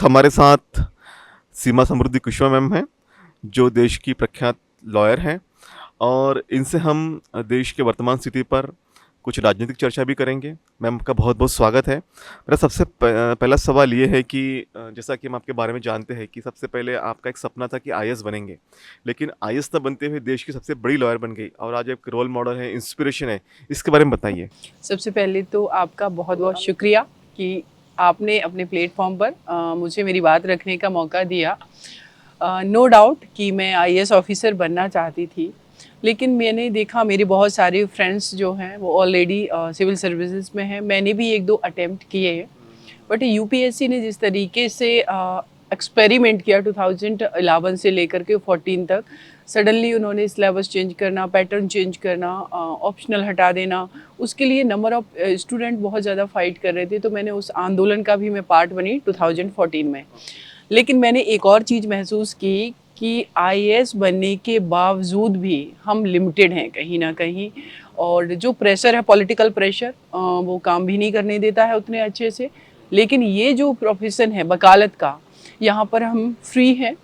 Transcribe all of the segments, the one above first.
हमारे साथ सीमा समृद्धि कुशवा मैम हैं, जो देश की प्रख्यात लॉयर हैं और इनसे हम देश के वर्तमान स्थिति पर कुछ राजनीतिक चर्चा भी करेंगे। मैम आपका बहुत-बहुत स्वागत है। मेरा सबसे पहला सवाल ये है कि जैसा कि हम आपके बारे में जानते हैं कि सबसे पहले आपका एक सपना था कि आईएएस बनेंगे, लेकिन आईएएस ना बनते हुए देश की सबसे बड़ी लॉयर बन गई और आज एक रोल मॉडल है, इंस्पिरेशन है। इसके बारे में बताइए? सबसे पहले तो आपका बहुत-बहुत शुक्रिया कि आपने अपने प्लेटफ़ॉर्म पर मुझे मेरी बात रखने का मौका दिया। नो डाउट कि मैं आईएएस ऑफ़िसर बनना चाहती थी, लेकिन मैंने देखा मेरे बहुत सारे फ्रेंड्स जो हैं वो ऑलरेडी सिविल सर्विसेज़ में हैं। मैंने भी 1-2 अटेम्प्ट किए हैं, बट यूपीएससी ने जिस तरीके से एक्सपेरिमेंट किया 2011 से लेकर के 14 तक, सडनली उन्होंने सिलेबस चेंज करना, पैटर्न चेंज करना, ऑप्शनल हटा देना, उसके लिए नंबर ऑफ़ स्टूडेंट बहुत ज़्यादा फ़ाइट कर रहे थे। तो मैंने उस आंदोलन का भी मैं पार्ट बनी 2014 में। लेकिन मैंने एक और चीज़ महसूस की कि आईएएस बनने के बावजूद भी हम लिमिटेड हैं कहीं न कहीं, और जो प्रेशर है, पॉलिटिकल प्रेशर, वो काम भी नहीं करने देता है उतने अच्छे से। लेकिन ये जो प्रोफ़ेशन है वकालत का, यहाँ पर हम फ्री हैं,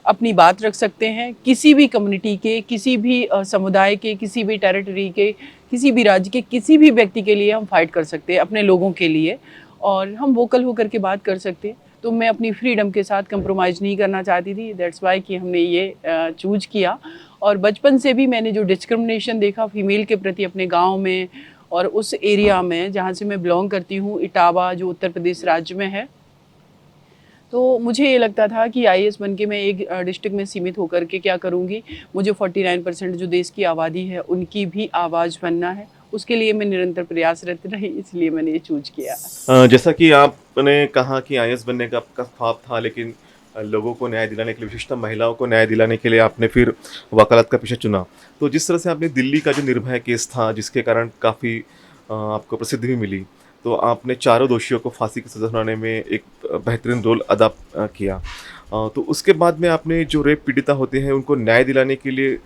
अपनी बात रख सकते हैं, किसी भी कम्युनिटी के, किसी भी समुदाय के, किसी भी टेरिटरी के, किसी भी राज्य के, किसी भी व्यक्ति के लिए हम फाइट कर सकते हैं, अपने लोगों के लिए, और हम वोकल होकर के बात कर सकते हैं। तो मैं अपनी फ्रीडम के साथ कंप्रोमाइज़ नहीं करना चाहती थी, दैट्स वाई कि हमने ये चूज़ किया। और बचपन से भी मैंने जो डिस्क्रिमिनेशन देखा फीमेल के प्रति अपने गाँव में और उस एरिया में जहाँ से मैं बिलॉन्ग करती हूँ, इटावा, जो उत्तर प्रदेश राज्य में है, तो मुझे ये लगता था कि आईएएस बन के मैं एक डिस्ट्रिक्ट में सीमित होकर के क्या करूँगी। मुझे 49% जो देश की आबादी है उनकी भी आवाज़ बनना है, उसके लिए मैं निरंतर प्रयासरत रही, इसलिए मैंने ये चूज़ किया। जैसा कि आपने कहा कि आईएएस बनने का आपका ख्वाब था, लेकिन लोगों को न्याय दिलाने के लिए, विशेषतः महिलाओं को न्याय दिलाने के लिए आपने फिर वकालत का पेशा चुना। तो जिस तरह से आपने दिल्ली का जो निर्भया केस था, जिसके कारण काफ़ी आपको प्रसिद्धि भी मिली, तो आपने चारों दोषियों को फांसी की सज़ा सुनाने में एक बेहतरीन रोल अदा किया। तो उसके बाद में आपने जो रेप पीड़िता होते हैं, उनको न्याय दिलाने के लिए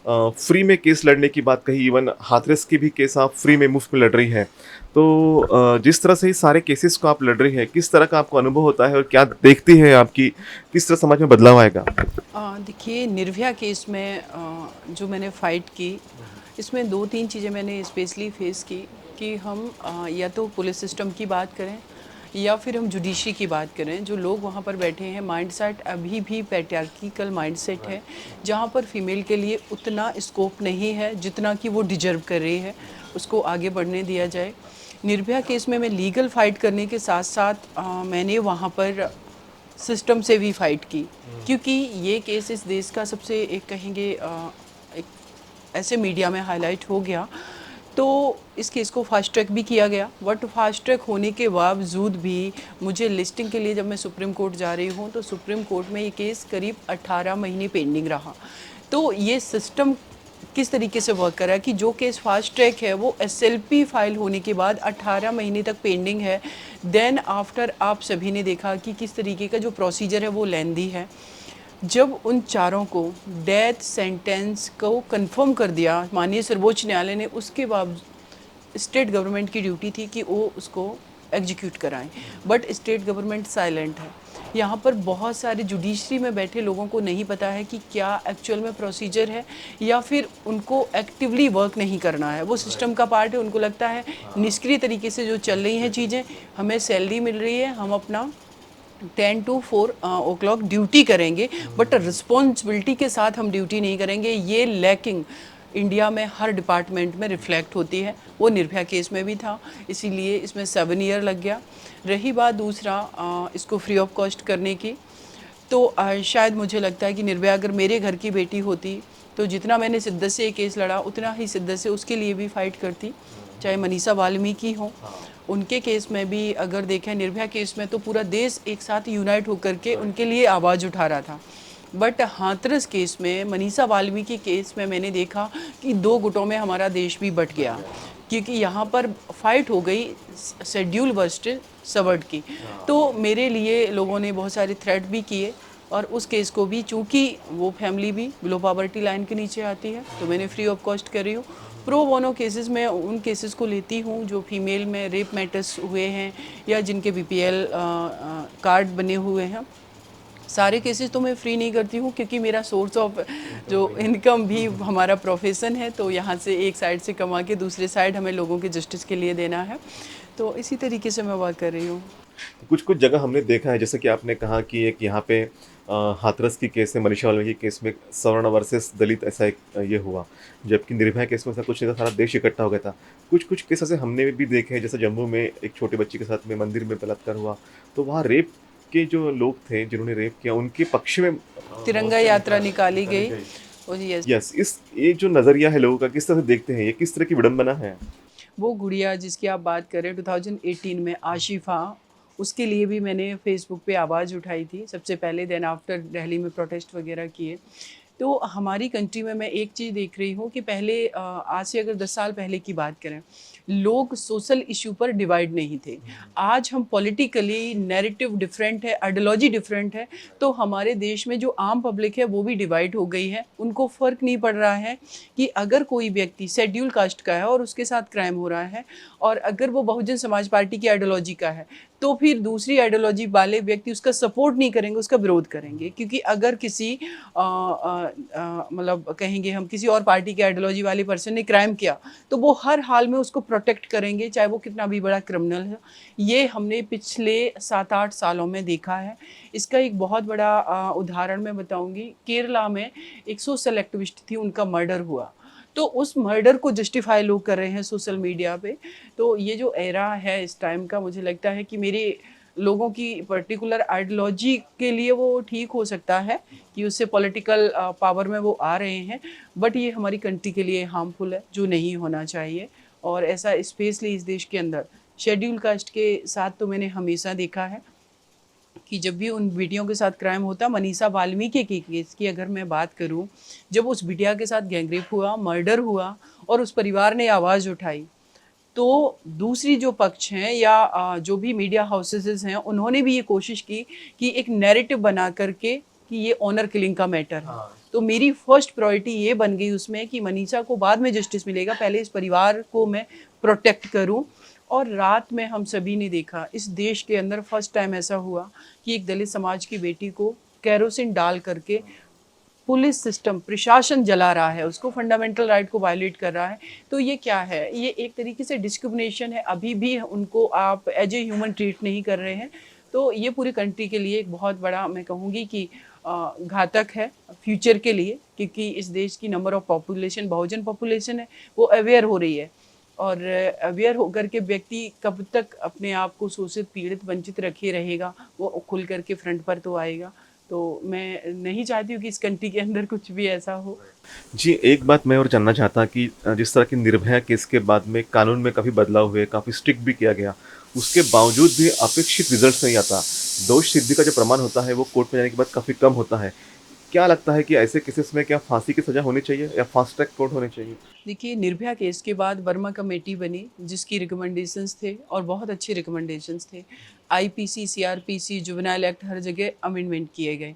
फ्री में केस लड़ने की बात कही। इवन हाथरस की भी केस आप फ्री में, मुफ्त में लड़ रही हैं। तो जिस तरह से ये सारे केसेस को आप लड़ रही हैं, किस तरह का आपको अनुभव होता है और क्या देखती हैं आप कि किस तरह समाज में बदलाव आएगा? देखिए, निर्भया केस में जो मैंने फ़ाइट की, इसमें 2-3 चीज़ें मैंने स्पेशली फेस की कि हम या तो पुलिस सिस्टम की बात करें या फिर हम जुडिशरी की बात करें। जो लोग वहाँ पर बैठे हैं, माइंडसेट अभी भी पैट्रियार्किकल माइंडसेट है, जहाँ पर फीमेल के लिए उतना स्कोप नहीं है जितना कि वो डिजर्व कर रही है, उसको आगे बढ़ने दिया जाए। निर्भया केस में मैं लीगल फ़ाइट करने के साथ-साथ मैंने वहाँ पर सिस्टम से भी फाइट की, क्योंकि ये केस इस देश का सबसे, एक कहेंगे, एक ऐसे मीडिया में हाईलाइट हो गया, तो इस केस को फास्ट ट्रैक भी किया गया। बट फास्ट ट्रैक होने के बावजूद भी मुझे लिस्टिंग के लिए जब मैं सुप्रीम कोर्ट जा रही हूँ, तो सुप्रीम कोर्ट में ये केस करीब 18 महीने पेंडिंग रहा। तो ये सिस्टम किस तरीके से वर्क कर रहा है कि जो केस फास्ट ट्रैक है वो एसएलपी फाइल होने के बाद 18 महीने तक पेंडिंग है। देन आफ्टर आप सभी ने देखा कि किस तरीके का जो प्रोसीजर है वो लेंदी है। जब उन चारों को डेथ सेंटेंस को कंफर्म कर दिया माननीय सर्वोच्च न्यायालय ने, उसके बाद स्टेट गवर्नमेंट की ड्यूटी थी कि वो उसको एग्जीक्यूट कराएं, बट स्टेट गवर्नमेंट साइलेंट है। यहाँ पर बहुत सारे जुडिशरी में बैठे लोगों को नहीं पता है कि क्या एक्चुअल में प्रोसीजर है, या फिर उनको एक्टिवली वर्क नहीं करना है, वो सिस्टम का पार्ट है। उनको लगता है निष्क्रिय तरीके से जो चल रही हैं चीज़ें, हमें सैलरी मिल रही है, हम अपना 10 to 4 ओ क्लॉक ड्यूटी करेंगे, बट रिस्पॉन्सिबिलिटी के साथ हम ड्यूटी नहीं करेंगे। ये लैकिंग इंडिया में हर डिपार्टमेंट में रिफ्लेक्ट होती है, वो निर्भया केस में भी था, इसीलिए इसमें 7 ईयर लग गया। रही बात दूसरा इसको फ्री ऑफ कॉस्ट करने की, तो शायद मुझे लगता है कि निर्भया अगर मेरे घर की बेटी होती, तो जितना मैंने शिद्दत से ये केस लड़ा, उतना ही शिद्दत से उसके लिए भी फाइट करती, चाहे मनीषा वाल्मीकि हो। उनके केस में भी अगर देखें, निर्भया केस में तो पूरा देश एक साथ यूनाइट होकर के उनके लिए आवाज़ उठा रहा था। बट हाथरस केस में, मनीषा वाल्मीकि केस में मैंने देखा कि 2 गुटों में हमारा देश भी बँट गया, क्योंकि यहाँ पर फाइट हो गई शेड्यूल वर्सेस सबर्ड की। तो मेरे लिए लोगों ने बहुत सारे थ्रेट भी किए, और उस केस को भी, चूँकि वो फैमिली भी बिलो पॉवर्टी लाइन के नीचे आती है, तो मैंने फ्री ऑफ कॉस्ट कर रही हूँ। प्रो बोनो केसेस में उन केसेस को लेती हूँ जो फीमेल में रेप मैटर्स हुए हैं या जिनके बीपीएल कार्ड बने हुए हैं। सारे केसेस तो मैं फ्री नहीं करती हूँ क्योंकि मेरा सोर्स ऑफ जो इनकम भी हमारा प्रोफेशन है, तो यहाँ से एक साइड से कमा के दूसरे साइड हमें लोगों के जस्टिस के लिए देना है। तो इसी तरीके से मैं बात कर रही हूँ। कुछ कुछ जगह हमने देखा है जैसे कि आपने कहा कि एक यहाँ पे हाथरस की केस में, मनीषा वाल्मीकि केस में सवर्ण वर्सेस दलित ऐसा एक ये हुआ, जबकि निर्भया केस में ऐसा कुछ नहीं था, सारा देश इकट्ठा हो गया था। कुछ कुछ केस ऐसे हमने भी देखे हैं, जैसे जम्मू में एक छोटे बच्चे के साथ में मंदिर में बलात्कार हुआ, तो वहाँ रेप के जो लोग थे जिन्होंने रेप किया उनके पक्ष में तिरंगा यात्रा निकाली गई। और यस, यस, इस ये जो नज़रिया है लोगों का, किस तरह से देखते हैं, ये किस तरह की विडंबना है? वो गुड़िया जिसकी आप बात करें 2018 में आशिफा, उसके लिए भी मैंने फेसबुक पे आवाज़ उठाई थी सबसे पहले, देन आफ्टर दिल्ली में प्रोटेस्ट वगैरह किए। तो हमारी कंट्री में मैं एक चीज़ देख रही हूँ कि पहले आज से अगर 10 साल पहले की बात करें, लोग सोशल इशू पर डिवाइड नहीं थे। आज हम पॉलिटिकली नैरेटिव डिफरेंट है, आइडियोलॉजी डिफरेंट है, तो हमारे देश में जो आम पब्लिक है वो भी डिवाइड हो गई है। उनको फ़र्क नहीं पड़ रहा है कि अगर कोई व्यक्ति शेड्यूल कास्ट का है और उसके साथ क्राइम हो रहा है, और अगर वो बहुजन समाज पार्टी की आइडियोलॉजी का है, तो फिर दूसरी आइडियोलॉजी वाले व्यक्ति उसका सपोर्ट नहीं करेंगे, उसका विरोध करेंगे। क्योंकि अगर किसी मतलब कहेंगे हम किसी और पार्टी की आइडियोलॉजी वाले पर्सन ने क्राइम किया, तो वो हर हाल में उसको प्रोटेक्ट करेंगे, चाहे वो कितना भी बड़ा क्रिमिनल है। ये हमने पिछले 7-8 सालों में देखा है। इसका एक बहुत बड़ा उदाहरण मैं बताऊंगी। केरला में एक सोशल एक्टिविस्ट थी, उनका मर्डर हुआ, तो उस मर्डर को जस्टिफाई लोग कर रहे हैं सोशल मीडिया पे। तो ये जो एरा है इस टाइम का, मुझे लगता है कि मेरे लोगों की पर्टिकुलर आइडियोलॉजी के लिए वो ठीक हो सकता है कि उससे पॉलिटिकल पावर में वो आ रहे हैं, बट ये हमारी कंट्री के लिए हार्मफुल है, जो नहीं होना चाहिए। और ऐसा स्पेशली इस देश के अंदर शेड्यूल कास्ट के साथ तो मैंने हमेशा देखा है कि जब भी उन बेटियों के साथ क्राइम होता, मनीषा वाल्मीकि के केस की अगर मैं बात करूं, जब उस बिटिया के साथ गैंगरेप हुआ, मर्डर हुआ और उस परिवार ने आवाज़ उठाई, तो दूसरी जो पक्ष हैं या जो भी मीडिया हाउसेस हैं, उन्होंने भी ये कोशिश की कि एक नैरेटिव बना करके कि ये ऑनर किलिंग का मैटर है। तो मेरी फर्स्ट प्रायोरिटी ये बन गई उसमें कि मनीषा को बाद में जस्टिस मिलेगा, पहले इस परिवार को मैं प्रोटेक्ट करूं। और रात में हम सभी ने देखा इस देश के अंदर फर्स्ट टाइम ऐसा हुआ कि एक दलित समाज की बेटी को कैरोसिन डाल करके पुलिस सिस्टम, प्रशासन जला रहा है, उसको फंडामेंटल राइट को वायलेट कर रहा है। तो ये क्या है? ये एक तरीके से डिस्क्रिमिनेशन है। अभी भी उनको आप एज ए ह्यूमन ट्रीट नहीं कर रहे हैं। तो ये पूरी कंट्री के लिए एक बहुत बड़ा, मैं कहूँगी कि घातक है फ्यूचर के लिए, क्योंकि इस देश की number of population, Bahujan population है, वो अवेयर हो रही है। और अवेयर होकर के व्यक्ति कब तक अपने आप को शोषित, पीड़ित, वंचित रखे रहेगा, वो खुल करके फ्रंट पर तो आएगा। तो मैं नहीं चाहती हूँ कि इस कंट्री के अंदर कुछ भी ऐसा हो। जी, एक बात मैं और जानना चाहता कि जिस तरह की निर्भया केस के बाद में कानून में काफ़ी बदलाव हुए, काफ़ी स्ट्रिक्ट भी किया गया, उसके बावजूद भी अपेक्षित रिजल्ट नहीं आता। दोष सिद्धि का जो प्रमाण होता है वो कोर्ट में जाने के बाद काफ़ी कम होता है। क्या लगता है कि ऐसे केसेस में क्या फांसी की सज़ा होनी चाहिए या फास्ट ट्रैक कोर्ट होने चाहिए? देखिए, निर्भया केस के बाद वर्मा कमेटी बनी जिसकी रिकमेंडेशंस थे और बहुत अच्छे रिकमेंडेशंस थे। आईपीसी, सीआरपीसी, जुवेनाइल एक्ट, हर जगह अमेंडमेंट किए गए।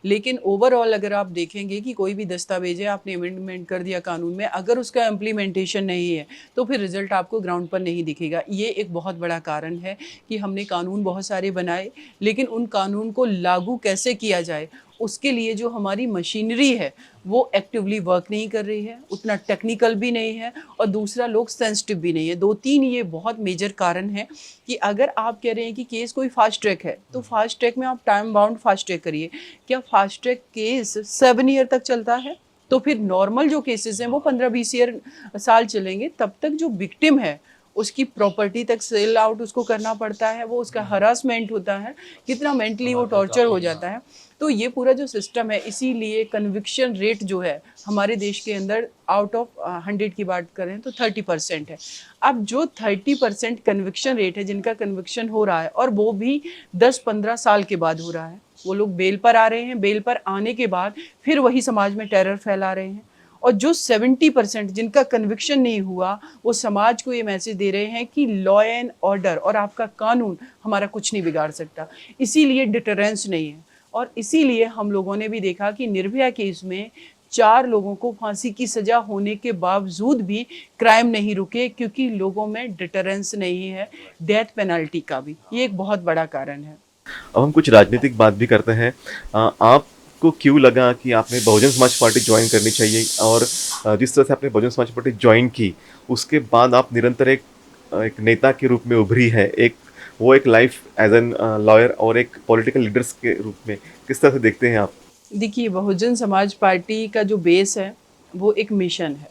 लेकिन ओवरऑल अगर आप देखेंगे कि कोई भी दस्तावेज है, आपने अमेंडमेंट कर दिया कानून में, अगर उसका इम्प्लीमेंटेशन नहीं है तो फिर रिजल्ट आपको ग्राउंड पर नहीं दिखेगा। ये एक बहुत बड़ा कारण है कि हमने कानून बहुत सारे बनाए, लेकिन उन कानून को लागू कैसे किया जाए, उसके लिए जो हमारी मशीनरी है वो एक्टिवली वर्क नहीं कर रही है, उतना टेक्निकल भी नहीं है, और दूसरा लोग सेंसिटिव भी नहीं है। 2-3 ये बहुत मेजर कारण है कि अगर आप कह रहे हैं कि केस कोई फास्ट ट्रैक है, तो फास्ट ट्रैक में आप टाइम बाउंड फास्ट ट्रैक करिए। क्या फास्ट ट्रैक केस 7 ईयर तक चलता है? तो फिर नॉर्मल जो केसेस हैं वो 15-20 ईयर साल चलेंगे। तब तक जो विक्टिम है उसकी प्रॉपर्टी तक सेल आउट उसको करना पड़ता है, वो उसका हरासमेंट होता है, कितना मेंटली वो टॉर्चर हो जाता है। तो ये पूरा जो सिस्टम है, इसीलिए कन्विक्शन रेट जो है हमारे देश के अंदर आउट ऑफ 100 की बात करें तो 30% है। अब जो 30% कन्विक्शन रेट है, जिनका कन्विक्शन हो रहा है, और वो भी 10-15 साल के बाद हो रहा है, वो लोग बेल पर आ रहे हैं, बेल पर आने के बाद फिर वही समाज में टेरर फैला रहे हैं। और जो 70% जिनका कन्विक्शन नहीं हुआ, वो समाज को ये मैसेज दे रहे हैं कि लॉ एंड ऑर्डर और आपका कानून हमारा कुछ नहीं बिगाड़ सकता। इसीलिए डिटरेंस नहीं है। और इसीलिए हम लोगों ने भी देखा कि निर्भया केस में 4 लोगों को फांसी की सजा होने के बावजूद भी क्राइम नहीं रुके, क्योंकि लोगों में डिटरेंस नहीं है डेथ पेनल्टी का भी। ये एक बहुत बड़ा कारण है। अब हम कुछ राजनीतिक बात भी करते हैं। आपको क्यों लगा कि आपने बहुजन समाज पार्टी ज्वाइन करनी चाहिए, और जिस तरह से आपने बहुजन समाज पार्टी ज्वाइन की उसके बाद आप निरंतर एक नेता के रूप में उभरी है, एक लाइफ एज एन लॉयर और एक पॉलिटिकल लीडर्स के रूप में किस तरह से देखते हैं आप? देखिए, बहुजन समाज पार्टी का जो बेस है वो एक मिशन है,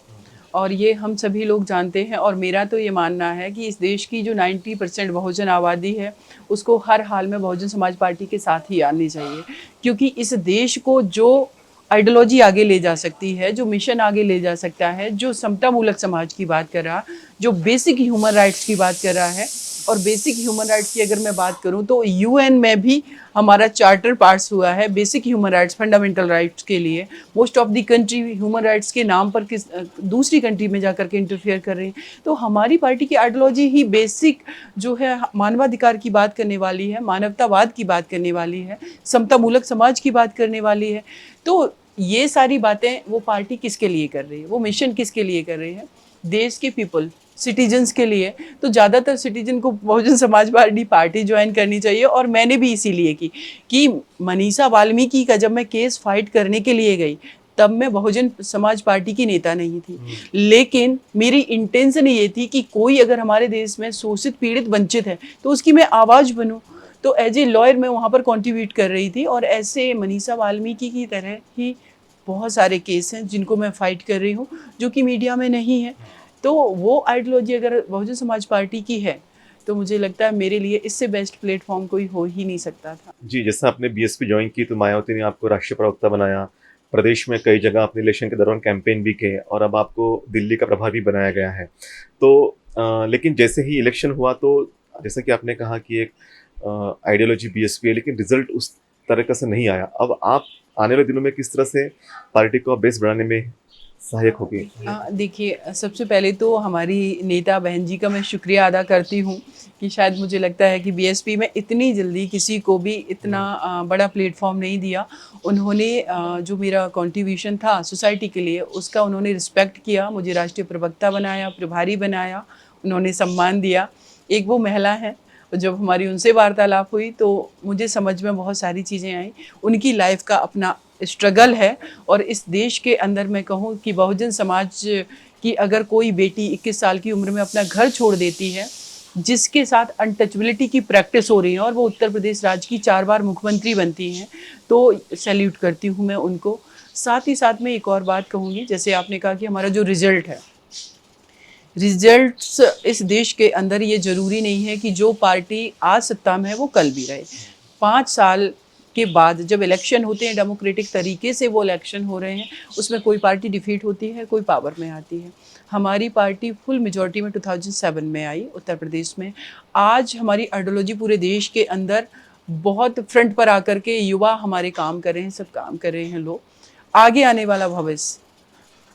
और ये हम सभी लोग जानते हैं। और मेरा तो ये मानना है कि इस देश की जो 90% बहुजन आबादी है उसको हर हाल में बहुजन समाज पार्टी के साथ ही आनी चाहिए, क्योंकि इस देश को जो आइडियोलॉजी आगे ले जा सकती है, जो मिशन आगे ले जा सकता है, जो समतामूलक समाज की बात कर रहा, जो बेसिक ह्यूमन राइट्स की बात कर रहा है। और बेसिक ह्यूमन राइट्स की अगर मैं बात करूं तो यूएन में भी हमारा चार्टर पास हुआ है basic human rights, fundamental rights के लिए। Most of the country human rights के नाम पर दूसरी कंट्री में जाकर के इंटरफेयर कर रहे हैं। तो हमारी पार्टी की आइडियोलॉजी ही बेसिक जो है मानवाधिकार की बात करने वाली है, मानवतावाद की बात करने वाली है, समतामूलक समाज की बात करने वाली है। तो ये सारी बातें वो पार्टी किसके लिए कर रही है, वो मिशन किसके लिए कर रही है? देश के पीपल, सिटीजन्स के लिए। तो ज़्यादातर सिटीजन को बहुजन समाज पार्टी ज्वाइन करनी चाहिए। और मैंने भी इसीलिए की कि मनीषा वाल्मीकि का जब मैं केस फाइट करने के लिए गई तब मैं बहुजन समाज पार्टी की नेता नहीं थी, लेकिन मेरी इंटेंशन ये थी कि कोई अगर हमारे देश में शोषित, पीड़ित, वंचित है तो उसकी मैं आवाज़ बनूं। तो एज ए लॉयर मैं वहाँ पर कंट्रीब्यूट कर रही थी, और ऐसे मनीषा वाल्मीकि की तरह ही बहुत सारे केस हैं जिनको मैं फाइट कर रही हूँ, जो कि मीडिया में नहीं है। तो वो आइडियोलॉजी अगर बहुजन समाज पार्टी की है तो मुझे लगता है मेरे लिए इससे बेस्ट प्लेटफॉर्म कोई हो ही नहीं सकता था। जी, जैसा आपने बीएसपी ज्वाइन की तो मायावती ने आपको राष्ट्रीय प्रवक्ता बनाया, प्रदेश में कई जगह आपने इलेक्शन के दौरान कैंपेन भी किए और अब आपको दिल्ली का प्रभारी बनाया गया है। तो लेकिन जैसे ही इलेक्शन हुआ तो जैसा कि आपने कहा कि एक आइडियोलॉजी बीएसपी है, लेकिन रिजल्ट उस तरीके से नहीं आया। अब आप आने वाले दिनों में किस तरह से पार्टी को बेस बढ़ाने में सहायक होगी? देखिए, सबसे पहले तो हमारी नेता बहन जी का मैं शुक्रिया अदा करती हूँ कि शायद मुझे लगता है कि बीएसपी में इतनी जल्दी किसी को भी इतना बड़ा प्लेटफॉर्म नहीं दिया। उन्होंने जो मेरा कंट्रीब्यूशन था सोसाइटी के लिए उसका उन्होंने रिस्पेक्ट किया, मुझे राष्ट्रीय प्रवक्ता बनाया, प्रभारी बनाया, उन्होंने सम्मान दिया। एक वो महिला हैं, जब हमारी उनसे वार्तालाप हुई तो मुझे समझ में बहुत सारी चीज़ें आई। उनकी लाइफ का अपना स्ट्रगल है, और इस देश के अंदर मैं कहूँ कि बहुजन समाज की अगर कोई बेटी 21 साल की उम्र में अपना घर छोड़ देती है, जिसके साथ अनटचबिलिटी की प्रैक्टिस हो रही है, और वो उत्तर प्रदेश राज्य की 4 बार मुख्यमंत्री बनती हैं, तो सैल्यूट करती हूँ मैं उनको। साथ ही साथ मैं एक और बात कहूँगी, जैसे आपने कहा कि हमारा जो रिजल्ट है, रिजल्ट्स इस देश के अंदर ये ज़रूरी नहीं है कि जो पार्टी आज सत्ता में है वो कल भी रहे। 5 साल के बाद जब इलेक्शन होते हैं, डेमोक्रेटिक तरीके से वो इलेक्शन हो रहे हैं, उसमें कोई पार्टी डिफीट होती है, कोई पावर में आती है। हमारी पार्टी फुल मेजॉरिटी में 2007 में आई उत्तर प्रदेश में। आज हमारी आइडियोलॉजी पूरे देश के अंदर बहुत फ्रंट पर आकर के युवा हमारे काम कर रहे हैं, सब काम कर रहे हैं लोग। आगे आने वाला भविष्य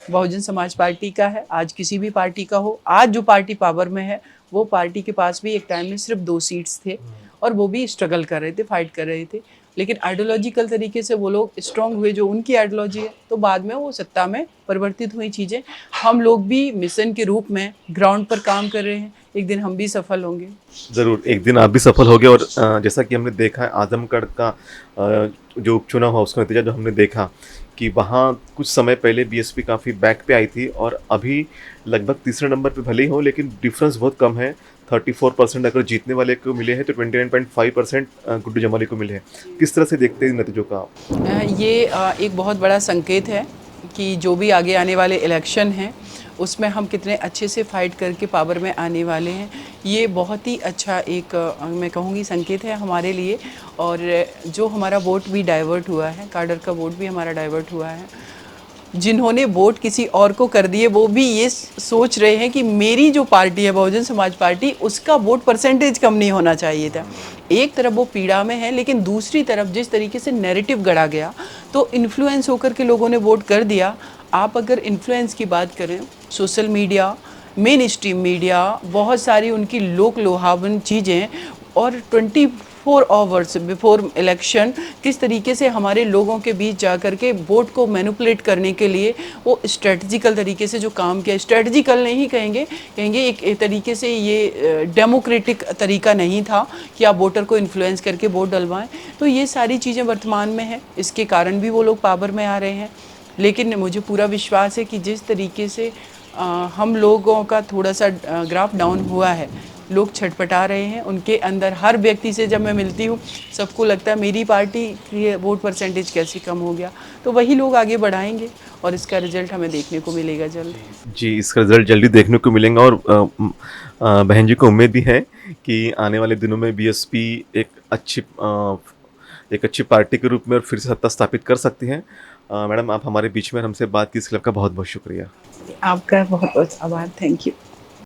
बहुजन समाज पार्टी का है, आज किसी भी पार्टी का हो। आज जो पार्टी पावर में है वो पार्टी के पास भी एक टाइम में सिर्फ 2 सीट्स थे, और वो भी स्ट्रगल कर रहे थे, फाइट कर रहे थे, लेकिन आइडियोलॉजिकल तरीके से वो लोग स्ट्रांग हुए, जो उनकी आइडियोलॉजी है, तो बाद में वो सत्ता में परिवर्तित हुई चीज़ें। हम लोग भी मिशन के रूप में ग्राउंड पर काम कर रहे हैं, एक दिन हम भी सफल होंगे। ज़रूर, एक दिन आप भी सफल होगे। और जैसा कि हमने देखा है आजमगढ़ का जो उपचुनाव हुआ उसका नतीजा जो हमने देखा कि वहाँ कुछ समय पहले बीएसपी काफ़ी बैक पे आई थी, और अभी लगभग तीसरे नंबर पे भले ही हो, लेकिन डिफरेंस बहुत कम है। 34% अगर जीतने वाले को मिले हैं तो 29.5% गुड्डू जमाली को मिले हैं। किस तरह से देखते हैं इन नतीजों का आप? ये एक बहुत बड़ा संकेत है कि जो भी आगे आने वाले इलेक्शन हैं उसमें हम कितने अच्छे से फाइट करके पावर में आने वाले हैं। ये बहुत ही अच्छा एक मैं कहूँगी संकेत है हमारे लिए। और जो हमारा वोट भी डाइवर्ट हुआ है, काडर का वोट भी हमारा डाइवर्ट हुआ है, जिन्होंने वोट किसी और को कर दिए वो भी ये सोच रहे हैं कि मेरी जो पार्टी है बहुजन समाज पार्टी, उसका वोट परसेंटेज कम नहीं होना चाहिए था। एक तरफ वो पीड़ा में है, लेकिन दूसरी तरफ जिस तरीके से नैरेटिव गढ़ा गया तो इन्फ्लुएंस होकर के लोगों ने वोट कर दिया। आप अगर इन्फ्लुएंस की बात करें, social media, main stream media, बहुत सारी उनकी लोक लुभावन चीज़ें, और बिफोर आवर्स बिफोर इलेक्शन किस तरीके से हमारे लोगों के बीच जा कर के वोट को मैनिपुलेट करने के लिए वो स्ट्रेटजिकल तरीके से जो काम किया, स्ट्रेटजिकल नहीं कहेंगे, कहेंगे एक तरीके से ये डेमोक्रेटिक तरीका नहीं था कि आप वोटर को इन्फ्लुएंस करके वोट डलवाएं। तो ये सारी चीज़ें वर्तमान में हैं, इसके कारण भी वो लोग पावर में आ रहे हैं। लेकिन मुझे पूरा विश्वास है कि जिस तरीके से हम लोगों का थोड़ा सा ग्राफ डाउन हुआ है, लोग छटपटा रहे हैं, उनके अंदर हर व्यक्ति से जब मैं मिलती हूँ सबको लगता है मेरी पार्टी की वोट परसेंटेज कैसे कम हो गया, तो वही लोग आगे बढ़ाएंगे और इसका रिजल्ट हमें देखने को मिलेगा जल्द। जी, इसका रिजल्ट जल्दी देखने को मिलेगा और बहन जी को उम्मीद भी है कि आने वाले दिनों में बीएसपी एक अच्छी पार्टी के रूप में और फिर से सत्ता स्थापित कर सकती हैं। मैडम, आप हमारे बीच में हमसे बात की, इसके लिए आपका बहुत बहुत शुक्रिया। आपका बहुत बहुत आभार, थैंक यू।